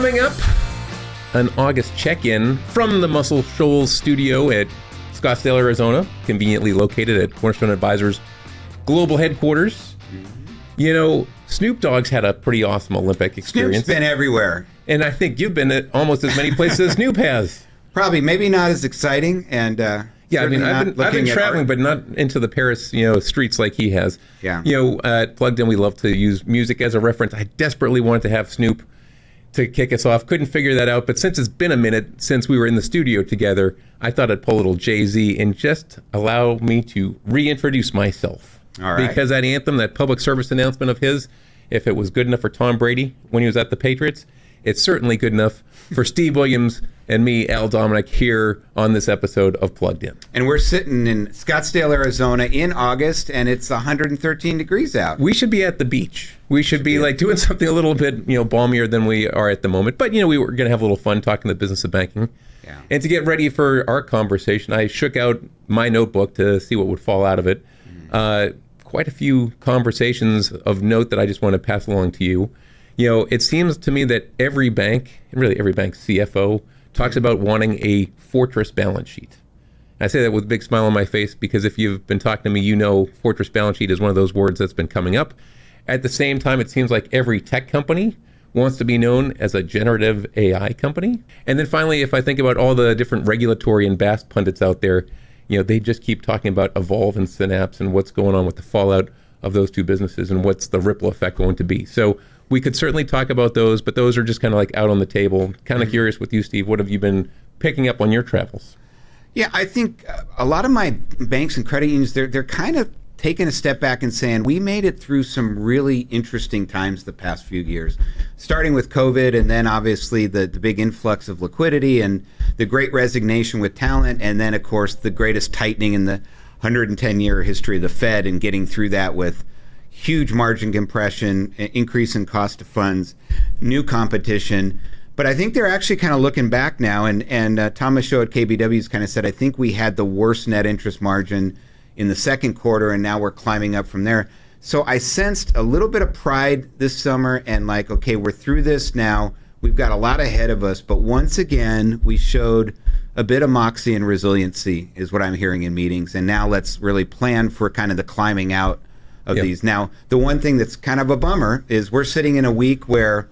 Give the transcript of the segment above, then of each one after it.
Coming up, an August check-in from the Muscle Shoals studio at Scottsdale, Arizona, conveniently located at Cornerstone Advisors global headquarters. You know, Snoop Dogg's had a pretty awesome Olympic experience. Snoop's been everywhere. And I think you've been at almost as many places as Snoop has. Probably, maybe not as exciting. And yeah, I mean, I've been traveling, but not into the Paris, streets like he has. Yeah. At Plugged In, we love to use music as a reference. I desperately wanted to have Snoop to kick us off. Couldn't figure that out, but since it's been a minute since we were in the studio together, I thought I'd pull a little Jay-Z and just allow me to reintroduce myself. All right. Because that anthem, that public service announcement of his, if it was good enough for Tom Brady when he was at the Patriots, it's certainly good enough for Steve Williams and me, Al Dominic, here on this episode of Plugged In. And we're sitting in Scottsdale, Arizona in August, and it's 113 degrees out. We should be at the beach. We should be like doing something a little bit, balmier than we are at the moment. But, we were going to have a little fun talking the business of banking. Yeah. And to get ready for our conversation, I shook out my notebook to see what would fall out of it. Quite a few conversations of note that I just want to pass along to you. It seems to me that every bank, and really every bank CFO, talks about wanting a fortress balance sheet. I say that with a big smile on my face because if you've been talking to me, fortress balance sheet is one of those words that's been coming up. At the same time, it seems like every tech company wants to be known as a generative AI company. And then finally, if I think about all the different regulatory and BAS pundits out there, they just keep talking about Evolve and Synapse and what's going on with the fallout of those two businesses and what's the ripple effect going to be. So we could certainly talk about those, but those are just kind of like out on the table. Kind of curious with you, Steve, what have you been picking up on your travels? Yeah, I think a lot of my banks and credit unions, they're kind of taking a step back and saying, we made it through some really interesting times the past few years, starting with COVID and then obviously the big influx of liquidity and the great resignation with talent. And then, of course, the greatest tightening in the 110-year history of the Fed and getting through that with huge margin compression, increase in cost of funds, new competition. But I think they're actually kind of looking back now. And Thomas Show at KBW has kind of said, I think we had the worst net interest margin in the second quarter, and now we're climbing up from there. So I sensed a little bit of pride this summer and like, okay, we're through this now. We've got a lot ahead of us. But once again, we showed a bit of moxie and resiliency is what I'm hearing in meetings. And now let's really plan for kind of the climbing out of these. Now, the one thing that's kind of a bummer is we're sitting in a week where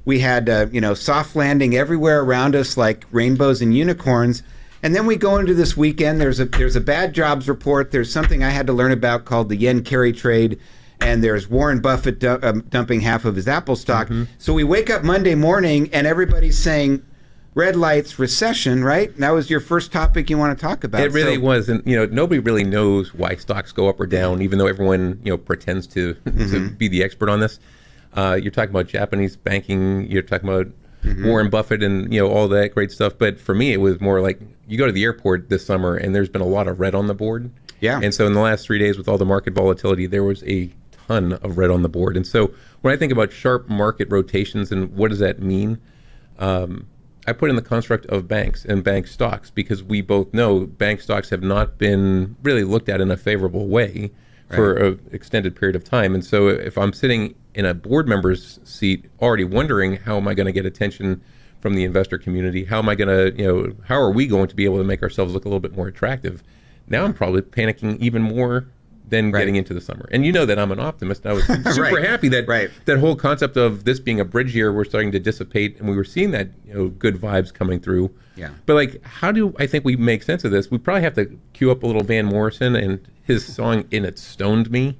we had, soft landing everywhere around us like rainbows and unicorns. And then we go into this weekend, there's a bad jobs report. There's something I had to learn about called the yen carry trade. And there's Warren Buffett dumping half of his Apple stock. Mm-hmm. So we wake up Monday morning and everybody's saying, red lights, recession, right? That was your first topic you want to talk about. It really was. And, nobody really knows why stocks go up or down, even though everyone, pretends to be the expert on this. You're talking about Japanese banking. You're talking about Warren Buffett and, all that great stuff. But for me, it was more like you go to the airport this summer and there's been a lot of red on the board. Yeah. And so in the last 3 days with all the market volatility, there was a ton of red on the board. And so when I think about sharp market rotations and what does that mean, I put in the construct of banks and bank stocks because we both know bank stocks have not been really looked at in a favorable way for an extended period of time. And so if I'm sitting in a board member's seat already wondering how am I going to get attention from the investor community, how am I going to, how are we going to be able to make ourselves look a little bit more attractive? Now I'm probably panicking even more than getting into the summer. And that I'm an optimist. I was super happy that that whole concept of this being a bridge year, we're starting to dissipate, and we were seeing that good vibes coming through. Yeah. But how do I think we make sense of this? We probably have to cue up a little Van Morrison and his song "In It Stoned Me,"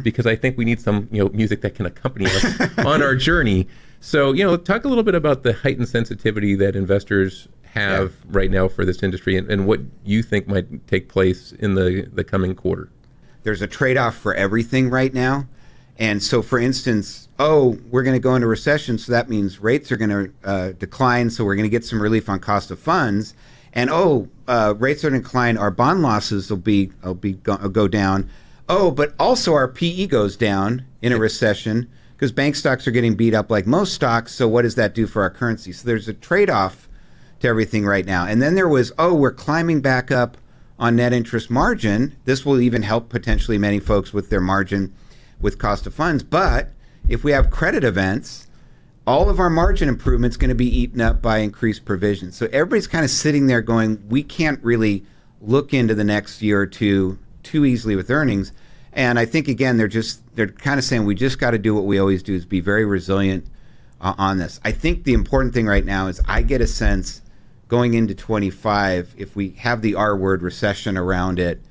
because I think we need some music that can accompany us on our journey. So talk a little bit about the heightened sensitivity that investors have right now for this industry, and what you think might take place in the coming quarter. There's a trade-off for everything right now. And so, for instance, we're going to go into recession, so that means rates are going to decline, so we're going to get some relief on cost of funds. And rates are going to decline, our bond losses will go down. But also our PE goes down in a recession because bank stocks are getting beat up like most stocks, so what does that do for our currency? So there's a trade-off to everything right now. And then there was, we're climbing back up on net interest margin. This will even help potentially many folks with their margin with cost of funds. But if we have credit events, all of our margin improvement's going to be eaten up by increased provision. So everybody's kind of sitting there going, we can't really look into the next year or two too easily with earnings. And I think, again, they're kind of saying we just got to do what we always do, is be very resilient on this. I think the important thing right now is I get a sense going into 25, if we have the R word recession around it,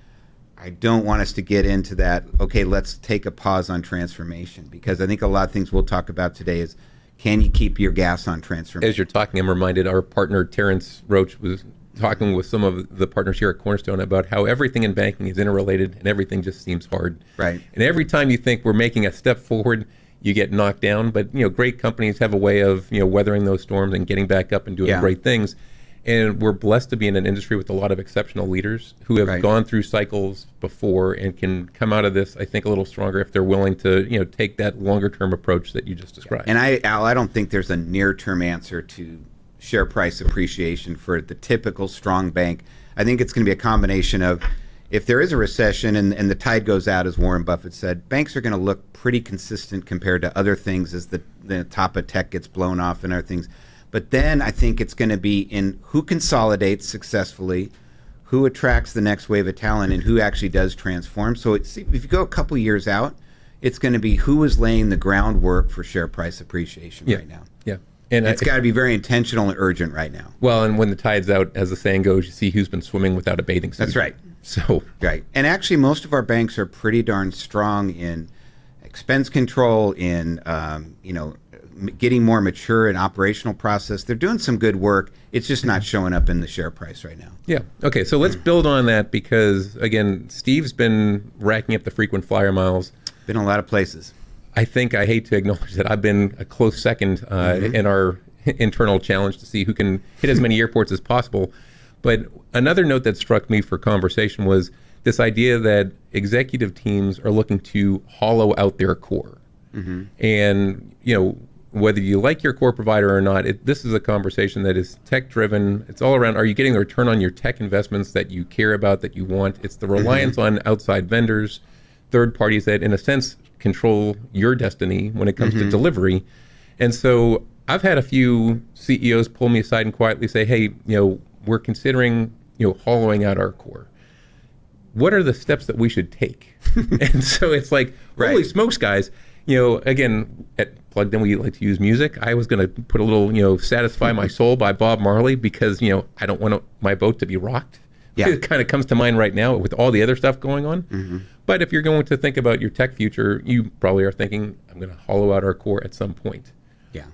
I don't want us to get into that, okay, let's take a pause on transformation, because I think a lot of things we'll talk about today is, can you keep your gas on transformation? As you're talking, I'm reminded our partner Terrence Roach was talking with some of the partners here at Cornerstone about how everything in banking is interrelated and everything just seems hard. Right. And every time you think we're making a step forward, you get knocked down. But great companies have a way of weathering those storms and getting back up and doing great things. And we're blessed to be in an industry with a lot of exceptional leaders who have gone through cycles before and can come out of this, I think, a little stronger if they're willing to, take that longer term approach that you just described. And Al, I don't think there's a near-term answer to share price appreciation for the typical strong bank. I think it's going to be a combination of, if there is a recession and the tide goes out, as Warren Buffett said, banks are going to look pretty consistent compared to other things as the top of tech gets blown off and other things. But then I think it's going to be in who consolidates successfully, who attracts the next wave of talent, and who actually does transform. So if you go a couple years out, it's going to be who is laying the groundwork for share price appreciation right now. Yeah. And it's got to be very intentional and urgent right now. Well, and when the tide's out, as the saying goes, you see who's been swimming without a bathing suit. That's right. So right. And actually, most of our banks are pretty darn strong in expense control, in getting more mature in operational process. They're doing some good work. It's just not showing up in the share price right now. Yeah. Okay. So let's build on that, because again, Steve's been racking up the frequent flyer miles. Been a lot of places. I hate to acknowledge that I've been a close second in our internal challenge to see who can hit as many airports as possible. But another note that struck me for conversation was this idea that executive teams are looking to hollow out their core. And, whether you like your core provider or not, this is a conversation that is tech-driven. It's all around, are you getting the return on your tech investments that you care about, that you want? It's the reliance on outside vendors, third parties that, in a sense, control your destiny when it comes to delivery. And so I've had a few CEOs pull me aside and quietly say, hey, we're considering, hollowing out our core. What are the steps that we should take? And so it's like, holy smokes, guys. Again, at Plugged In, we like to use music. I was going to put a little, Satisfy My Soul by Bob Marley, because, I don't want my boat to be rocked. Yeah. It kind of comes to mind right now with all the other stuff going on. But if you're going to think about your tech future, you probably are thinking, I'm going to hollow out our core at some point. Yeah.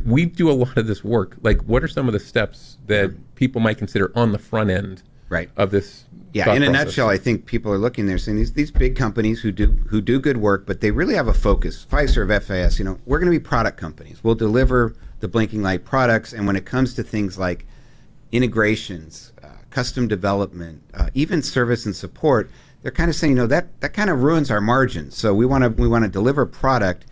We do a lot of this work. Like, what are some of the steps that people might consider on the front end of this? Yeah, in a nutshell, I think people are looking there saying these big companies who do good work, but they really have a focus. Fiserv, FIS, we're going to be product companies. We'll deliver the blinking light products, and when it comes to things like integrations, custom development, even service and support, they're kind of saying, that kind of ruins our margins. So we want to deliver product,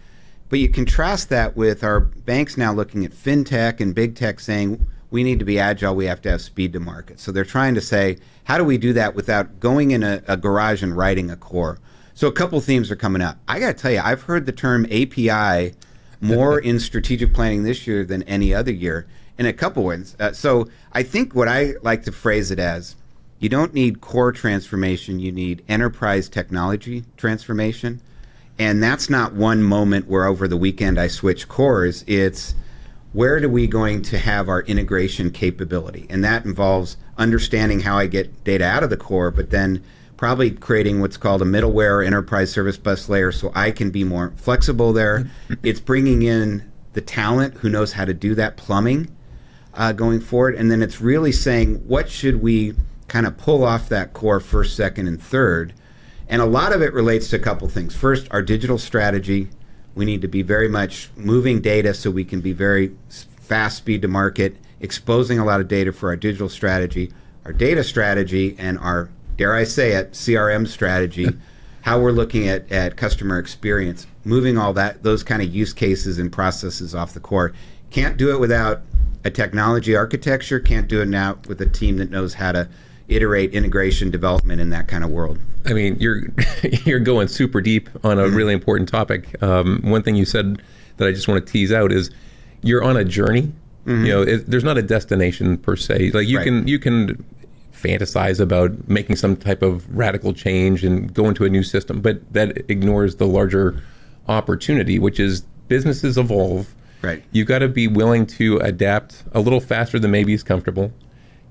but you contrast that with our banks now looking at fintech and big tech saying, we need to be agile, we have to have speed to market. So they're trying to say, how do we do that without going in a garage and writing a core? So a couple themes are coming up. I got to tell you, I've heard the term API more in strategic planning this year than any other year in a couple ways. So I think what I like to phrase it as, you don't need core transformation, you need enterprise technology transformation. And that's not one moment where over the weekend I switch cores. It's, where are we going to have our integration capability? And that involves understanding how I get data out of the core, but then probably creating what's called a middleware enterprise service bus layer so I can be more flexible there. It's bringing in the talent who knows how to do that plumbing going forward. And then it's really saying, what should we kind of pull off that core first, second, and third? And a lot of it relates to a couple things. First, our digital strategy. We need to be very much moving data so we can be very fast speed to market, exposing a lot of data for our digital strategy, our data strategy, and our, dare I say it, CRM strategy, how we're looking at customer experience, moving all those kind of use cases and processes off the core. Can't do it without a technology architecture, can't do it now with a team that knows how to iterate integration development in that kind of world. I mean, you're going super deep on a really important topic. One thing you said that I just want to tease out is, you're on a journey. There's not a destination per se. Like you can fantasize about making some type of radical change and go into a new system, but that ignores the larger opportunity, which is businesses evolve. Right. You've got to be willing to adapt a little faster than maybe is comfortable.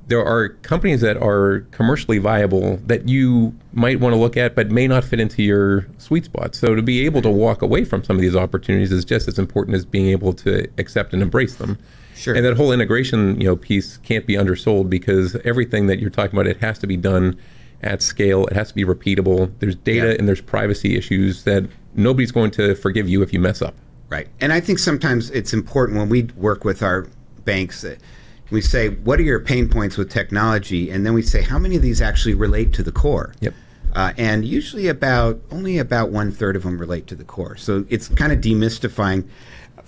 There are companies that are commercially viable that you might want to look at, but may not fit into your sweet spot. So to be able to walk away from some of these opportunities is just as important as being able to accept and embrace them. Sure. And that whole integration, piece can't be undersold, because everything that you're talking about, it has to be done at scale. It has to be repeatable. There's data and there's privacy issues that nobody's going to forgive you if you mess up. Right. And I think sometimes it's important when we work with our banks, we say, what are your pain points with technology? And then we say, how many of these actually relate to the core? Yep. And usually only about 1/3 of them relate to the core. So it's kind of demystifying.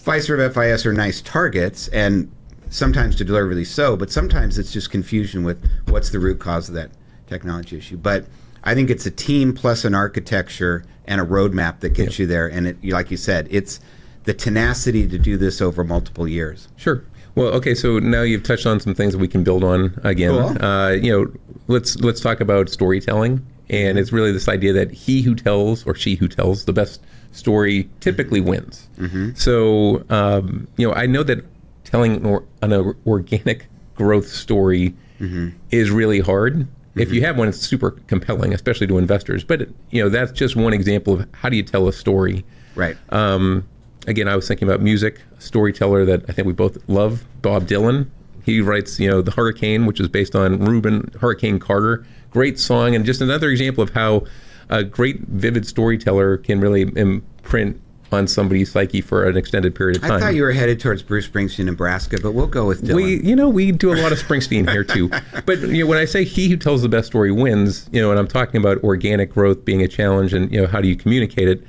Fiserv, FIS are nice targets, and sometimes deliberately so, but sometimes it's just confusion with what's the root cause of that technology issue. But I think it's a team plus an architecture and a roadmap that gets you there. And like you said, it's the tenacity to do this over multiple years. Sure. Well, okay, so now you've touched on some things that we can build on again. Cool. Let's talk about storytelling. And it's really this idea that he who tells or she who tells the best story typically wins. So, I know that telling an organic growth story is really hard. If you have one, it's super compelling, especially to investors. But, that's just one example of how do you tell a story. Right. Again, I was thinking about music, a storyteller that I think we both love, Bob Dylan. He writes, The Hurricane, which is based on Hurricane Carter. Great song, and just another example of how a great, vivid storyteller can really imprint on somebody's psyche for an extended period of time. I thought you were headed towards Bruce Springsteen, Nebraska, but we'll go with Dylan. We do a lot of Springsteen here too. But when I say he who tells the best story wins, and I'm talking about organic growth being a challenge, and how do you communicate it?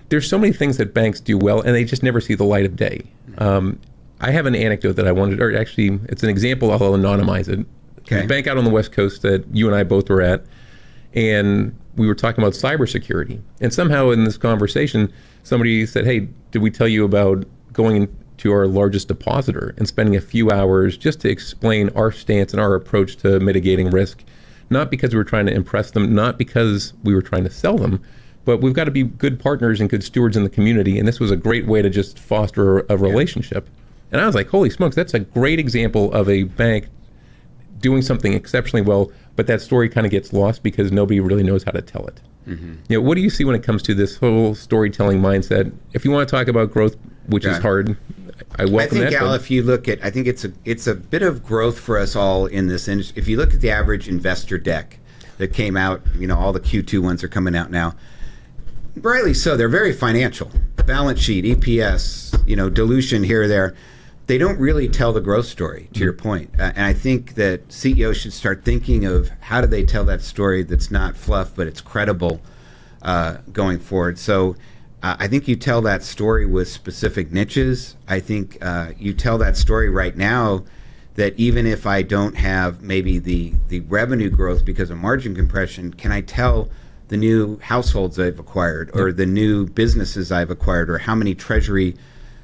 There's so many things that banks do well, and they just never see the light of day. I have an anecdote that I wanted, or actually, it's an example. I'll anonymize it. Okay. A bank out on the West Coast that you and I both were at, and we were talking about cybersecurity. And somehow in this conversation, somebody said, "Hey, did we tell you about going to our largest depositor and spending a few hours just to explain our stance and our approach to mitigating risk? Not because we were trying to impress them, not because we were trying to sell them, but we've got to be good partners and good stewards in the community." And this was a great way to just foster a relationship. And I was like, holy smokes, that's a great example of a bank doing something exceptionally well, but that story kind of gets lost because nobody really knows how to tell it. What do you see when it comes to this whole storytelling mindset? If you want to talk about growth, which is hard, I welcome that. I think, Al, if you look at, I think it's a bit of growth for us all in this industry. If you look at the average investor deck that came out, all the Q2 ones are coming out now. Rightly so, they're very financial. Balance sheet, EPS, dilution here or there. They don't really tell the growth story, to your point. And I think that CEOs should start thinking of how do they tell that story that's not fluff, but it's credible going forward. So I think you tell that story with specific niches. I think you tell that story right now that even if I don't have maybe the revenue growth because of margin compression, can I tell the new households I've acquired or the new businesses I've acquired or how many treasury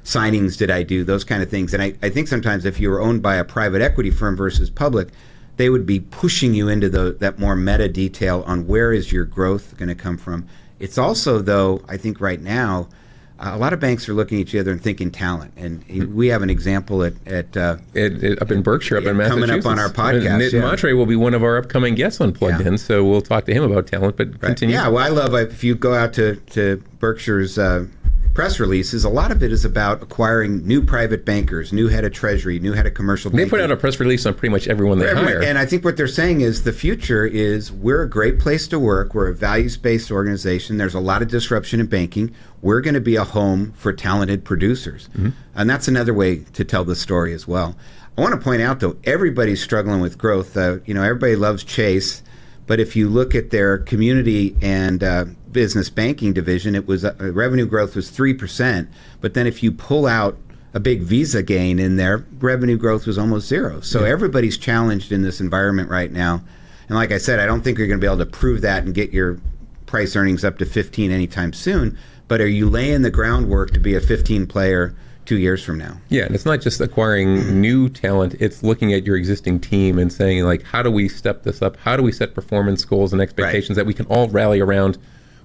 signings did I do, those kind of things. And I think sometimes if you were owned by a private equity firm versus public, they would be pushing you into that more meta detail on where is your growth going to come from. It's also, though, I think right now, a lot of banks are looking at each other and thinking talent. And we have an example up in Berkshire, up in Massachusetts. Coming up on our podcast. Nick Montre will be one of our upcoming guests on Plugged In, so we'll talk to him about talent, but continue. Yeah, well, I love if you go out to Berkshire's press releases, a lot of it is about acquiring new private bankers, new head of treasury, new head of commercial banking. They put out a press release on pretty much everyone they hire. And I think what they're saying is the future is we're a great place to work. We're a values-based organization. There's a lot of disruption in banking. We're going to be a home for talented producers. And that's another way to tell the story as well. I want to point out, though, everybody's struggling with growth. Everybody loves Chase. But if you look at their community and business banking division, it was revenue growth was 3%. But then if you pull out a big Visa gain in there, revenue growth was almost zero. So everybody's challenged in this environment right now. And like I said, I don't think you're going to be able to prove that and get your price earnings up to 15 anytime soon. But are you laying the groundwork to be a 15 player 2 years from now. Yeah, and it's not just acquiring new talent, it's looking at your existing team and saying, like, how do we step this up? How do we set performance goals and expectations that we can all rally around?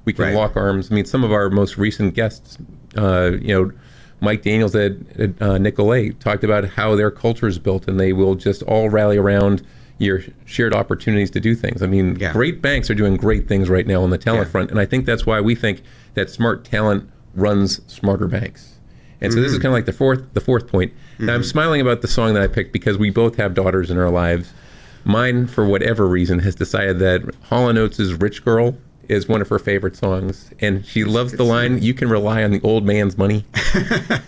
We can lock arms. I mean, some of our most recent guests, Mike Daniels at Nicolay talked about how their culture is built, and they will just all rally around your shared opportunities to do things. I mean, great banks are doing great things right now on the talent front, and I think that's why we think that smart talent runs smarter banks. And so this is kind of like the fourth point. Now, I'm smiling about the song that I picked because we both have daughters in our lives. Mine, for whatever reason, has decided that Hall & Oates' Rich Girl is one of her favorite songs. And she loves the line, "You can rely on the old man's money."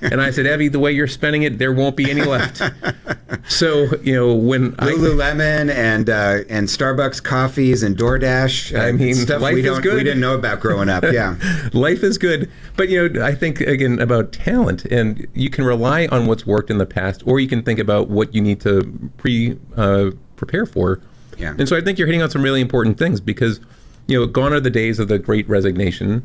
And I said, Evie, the way you're spending it, there won't be any left. So, when Lululemon and Starbucks coffees and DoorDash, I mean, stuff life we is good. We didn't know about growing up. Yeah, life is good. But I think again about talent, and you can rely on what's worked in the past, or you can think about what you need to prepare for. Yeah. And so I think you're hitting on some really important things because gone are the days of the Great Resignation.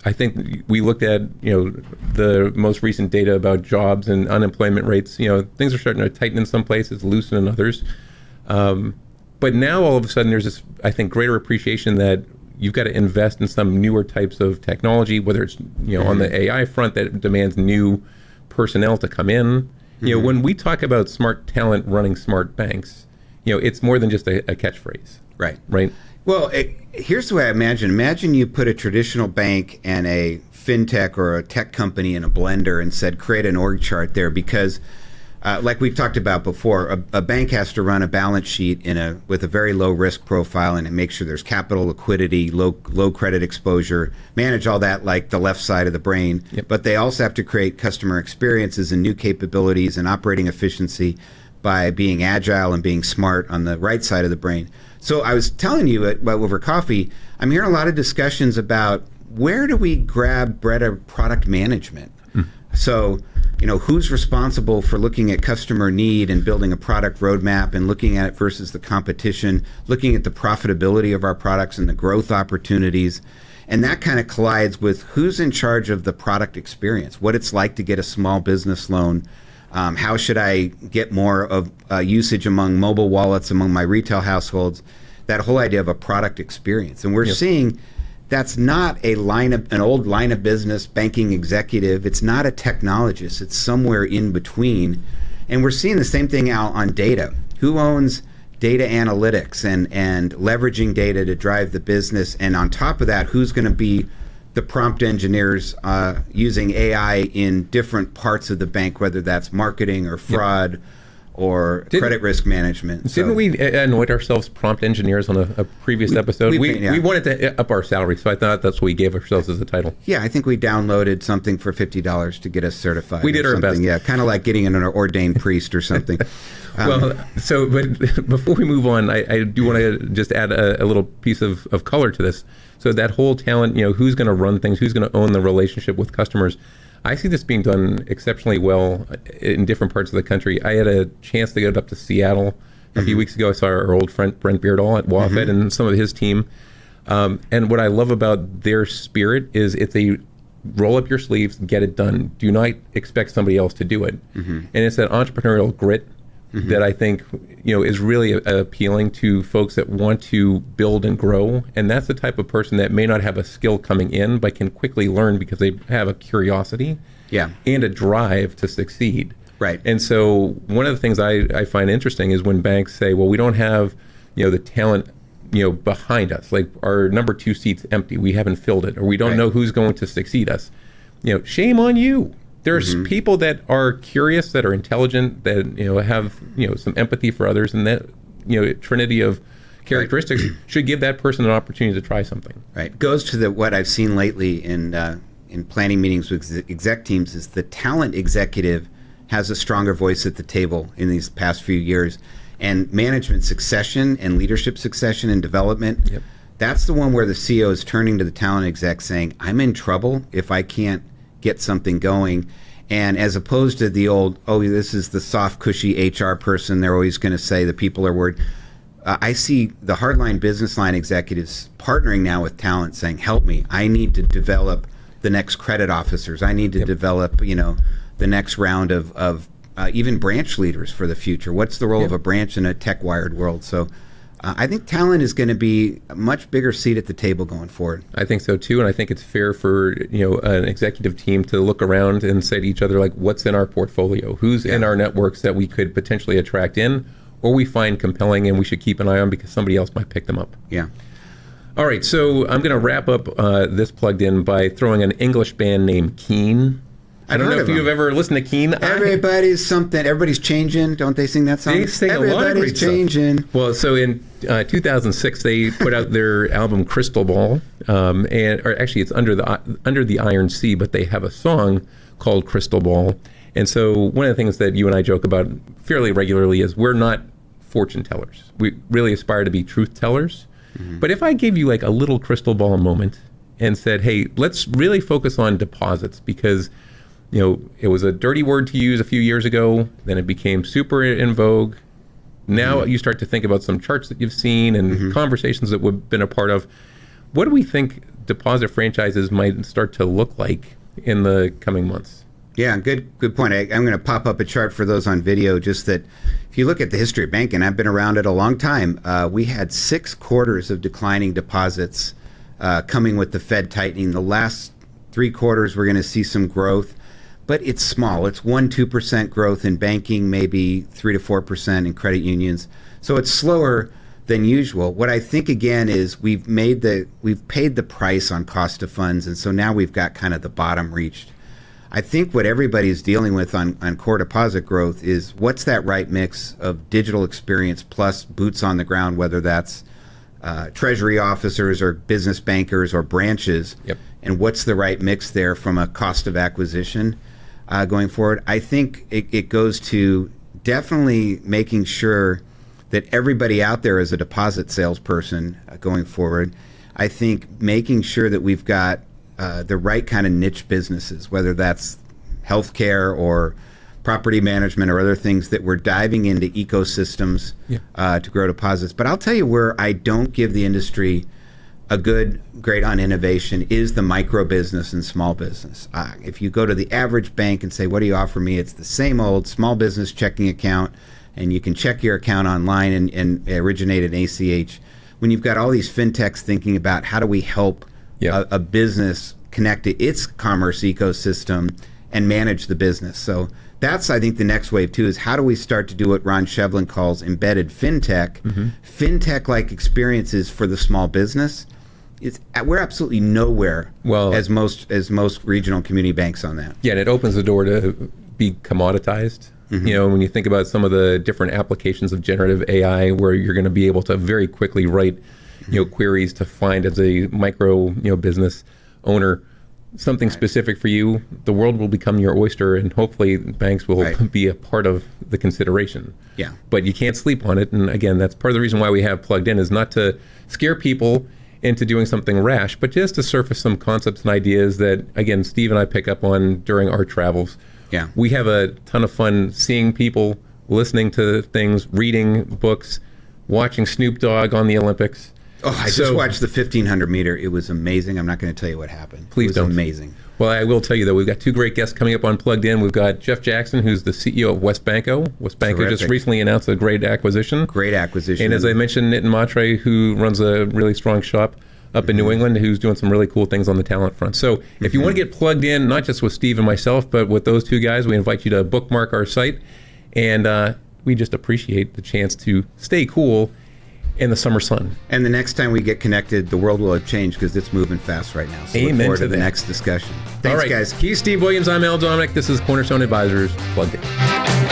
I think we looked at the most recent data about jobs and unemployment rates. Things are starting to tighten in some places, loosen in others. But now all of a sudden there's this, I think, greater appreciation that you've got to invest in some newer types of technology, whether it's on the AI front that demands new personnel to come in. When we talk about smart talent running smart banks, it's more than just a catchphrase. Right. Well, here's the way I imagine. Imagine you put a traditional bank and a fintech or a tech company in a blender and said, create an org chart there, because like we talked about before, a bank has to run a balance sheet with a very low risk profile and make sure there's capital, liquidity, low credit exposure, manage all that like the left side of the brain. Yep. But they also have to create customer experiences and new capabilities and operating efficiency by being agile and being smart on the right side of the brain. So I was telling you over coffee, I'm hearing a lot of discussions about where do we grab better product management? So, who's responsible for looking at customer need and building a product roadmap and looking at it versus the competition, looking at the profitability of our products and the growth opportunities. And that kind of collides with who's in charge of the product experience, what it's like to get a small business loan. How should I get more of usage among mobile wallets, among my retail households? That whole idea of a product experience. And we're seeing that's not an old line of business banking executive. It's not a technologist. It's somewhere in between. And we're seeing the same thing out on data. Who owns data analytics and leveraging data to drive the business? And on top of that, who's going to be the prompt engineers using AI in different parts of the bank, whether that's marketing or fraud or credit risk management. Didn't we anoint ourselves prompt engineers on a previous episode? We wanted to up our salary, so I thought that's what we gave ourselves as a title. Yeah, I think we downloaded something for $50 to get us certified. We did our best. Yeah, kind of like getting an ordained priest or something. But before we move on, I do want to just add a little piece of color to this. So that whole talent, who's going to run things, who's going to own the relationship with customers, I see this being done exceptionally well in different parts of the country. I had a chance to get up to Seattle a few weeks ago. I saw our old friend Brent Beardall at WAFED and some of his team. And what I love about their spirit is it's a roll up your sleeves, get it done. Do not expect somebody else to do it. And it's that entrepreneurial grit that I think is really appealing to folks that want to build and grow. And that's the type of person that may not have a skill coming in, but can quickly learn because they have a curiosity and a drive to succeed. Right. And so one of the things I find interesting is when banks say, well, we don't have the talent behind us, like our number 2 seat's empty, we haven't filled it, or we don't know who's going to succeed us. Shame on you. There's people that are curious, that are intelligent, that have some empathy for others, and that trinity of characteristics should give that person an opportunity to try something. Right. Goes to what I've seen lately in planning meetings with exec teams is the talent executive has a stronger voice at the table in these past few years, and management succession and leadership succession and development. That's the one where the CEO is turning to the talent exec saying, "I'm in trouble if I can't get something going." And as opposed to the old, this is the soft, cushy HR person, they're always going to say the people are worried. I see the hardline business line executives partnering now with talent saying, help me, I need to develop the next credit officers. I need to develop, the next round of even branch leaders for the future. What's the role of a branch in a tech-wired world? So I think talent is going to be a much bigger seat at the table going forward. I think so too, and I think it's fair for an executive team to look around and say to each other, like, what's in our portfolio? Who's in our networks that we could potentially attract in, or we find compelling and we should keep an eye on because somebody else might pick them up. Yeah. All right, so I'm going to wrap up this Plugged In by throwing an English band named Keane. I don't know if you've ever listened to Keane. Everybody's changing. Don't they sing that song? They sing a lot of great changing. Stuff. Well, so in 2006, they put out their album Crystal Ball, or actually it's Under the Iron Sea, but they have a song called Crystal Ball. And so one of the things that you and I joke about fairly regularly is we're not fortune tellers. We really aspire to be truth tellers. Mm-hmm. But if I gave you like a little crystal ball moment and said, hey, let's really focus on deposits because it was a dirty word to use a few years ago. Then it became super in vogue. Now you start to think about some charts that you've seen and conversations that we've been a part of. What do we think deposit franchises might start to look like in the coming months? Yeah, good point. I'm going to pop up a chart for those on video, just that if you look at the history of banking, I've been around it a long time. We had 6 quarters of declining deposits coming with the Fed tightening. The last 3 quarters, we're going to see some growth. But it's small. It's 1-2% growth in banking, maybe 3 to 4% in credit unions. So it's slower than usual. What I think again is we've paid the price on cost of funds, and so now we've got kind of the bottom reached. I think what everybody's dealing with on core deposit growth is what's that right mix of digital experience plus boots on the ground, whether that's treasury officers or business bankers or branches, and what's the right mix there from a cost of acquisition going forward. I think it goes to definitely making sure that everybody out there is a deposit salesperson going forward. I think making sure that we've got the right kind of niche businesses, whether that's healthcare or property management or other things, that we're diving into ecosystems to grow deposits. But I'll tell you where I don't give the industry a great on innovation is the micro business and small business. If you go to the average bank and say, what do you offer me? It's the same old small business checking account, and you can check your account online and originate an ACH. When you've got all these fintechs thinking about how do we help a business connect to its commerce ecosystem and manage the business. So that's, I think, the next wave too, is how do we start to do what Ron Shevlin calls embedded fintech, fintech-like experiences for the small business. We're absolutely nowhere as most regional community banks on that. Yeah, and it opens the door to be commoditized. When you think about some of the different applications of generative AI, where you're going to be able to very quickly write queries to find, as a micro business owner, something specific for you, the world will become your oyster, and hopefully banks will be a part of the consideration. Yeah. But you can't sleep on it. And again, that's part of the reason why we have Plugged In, is not to scare people into doing something rash, but just to surface some concepts and ideas that, again, Steve and I pick up on during our travels. Yeah. We have a ton of fun seeing people, listening to things, reading books, watching Snoop Dogg on the Olympics. Oh, I just watched the 1,500 meter. It was amazing. I'm not going to tell you what happened. Please don't. It was amazing. Well, I will tell you, though, we've got 2 great guests coming up on Plugged In. We've got Jeff Jackson, who's the CEO of Westbanco. Westbanco just recently announced a great acquisition. Great acquisition. And as I mentioned, Nitin Matre, who runs a really strong shop up in New England, who's doing some really cool things on the talent front. So if you want to get plugged in, not just with Steve and myself, but with those 2 guys, we invite you to bookmark our site. And we just appreciate the chance to stay cool in the summer sun. And the next time we get connected, the world will have changed, because it's moving fast right now. So Amen look forward to the that. next discussion. Thanks, all right, guys. He's Steve Williams. I'm Al Dominic. This is Cornerstone Advisors Plugged In.